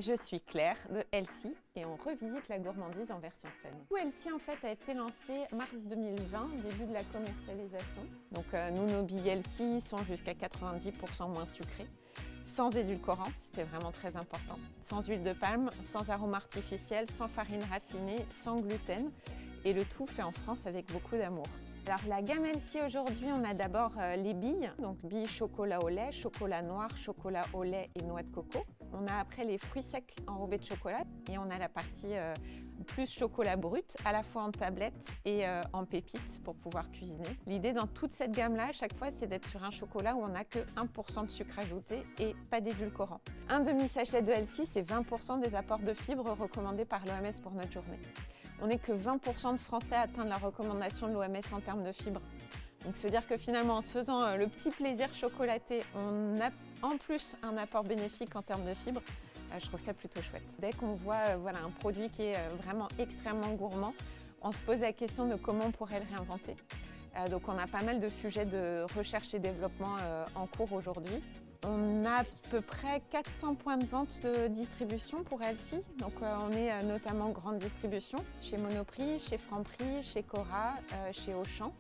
Je suis Claire de Healthy et on revisite la gourmandise en version saine. Healthy en fait a été lancé mars 2020, début de la commercialisation. Donc nous, nos billes Healthy sont jusqu'à 90% moins sucrés, sans édulcorants, c'était vraiment très important, sans huile de palme, sans arôme artificiel, sans farine raffinée, sans gluten et le tout fait en France avec beaucoup d'amour. Alors la gamme Healthy aujourd'hui, on a d'abord les billes, donc billes chocolat au lait, chocolat noir, chocolat au lait et noix de coco. On a après les fruits secs enrobés de chocolat et on a la partie plus chocolat brut, à la fois en tablette et en pépites pour pouvoir cuisiner. L'idée dans toute cette gamme-là, à chaque fois, c'est d'être sur un chocolat où on n'a que 1% de sucre ajouté et pas d'édulcorant. Un demi-sachet de Healthy, c'est 20% des apports de fibres recommandés par l'OMS pour notre journée. On n'est que 20% de Français à atteindre la recommandation de l'OMS en termes de fibres. Donc se dire que finalement, en se faisant le petit plaisir chocolaté, on a en plus un apport bénéfique en termes de fibres, je trouve ça plutôt chouette. Dès qu'on voit un produit qui est vraiment extrêmement gourmand, on se pose la question de comment on pourrait le réinventer. Donc on a pas mal de sujets de recherche et développement en cours aujourd'hui. On a à peu près 400 points de vente de distribution pour Healthy. Donc on est notamment grande distribution, chez Monoprix, chez Franprix, chez Cora, chez Auchan.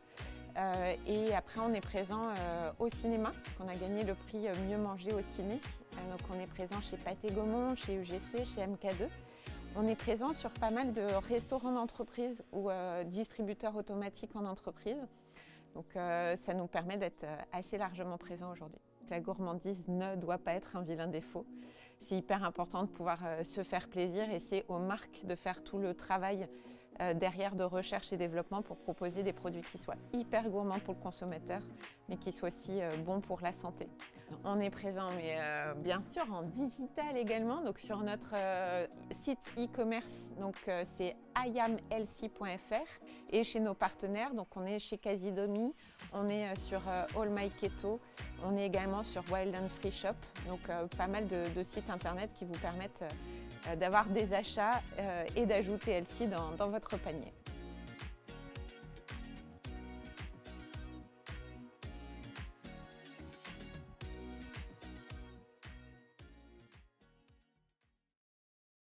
Et après on est présent au cinéma, parce qu'on a gagné le prix Mieux manger au ciné. Donc on est présent chez Pathé Gaumont, chez UGC, chez MK2. On est présent sur pas mal de restaurants d'entreprise ou distributeurs automatiques en entreprise. Donc ça nous permet d'être assez largement présent aujourd'hui. La gourmandise ne doit pas être un vilain défaut. C'est hyper important de pouvoir se faire plaisir et c'est aux marques de faire tout le travail derrière de recherche et développement pour proposer des produits qui soient hyper gourmands pour le consommateur, mais qui soient aussi bons pour la santé. On est présent, mais bien sûr en digital également, donc sur notre site e-commerce, donc c'est iamhealthy.fr et chez nos partenaires, donc on est chez Casidomi, on est sur All My Keto, on est également sur Wild and Free Shop, donc pas mal de sites internet qui vous permettent d'avoir des achats et d'ajouter Healthy dans votre panier.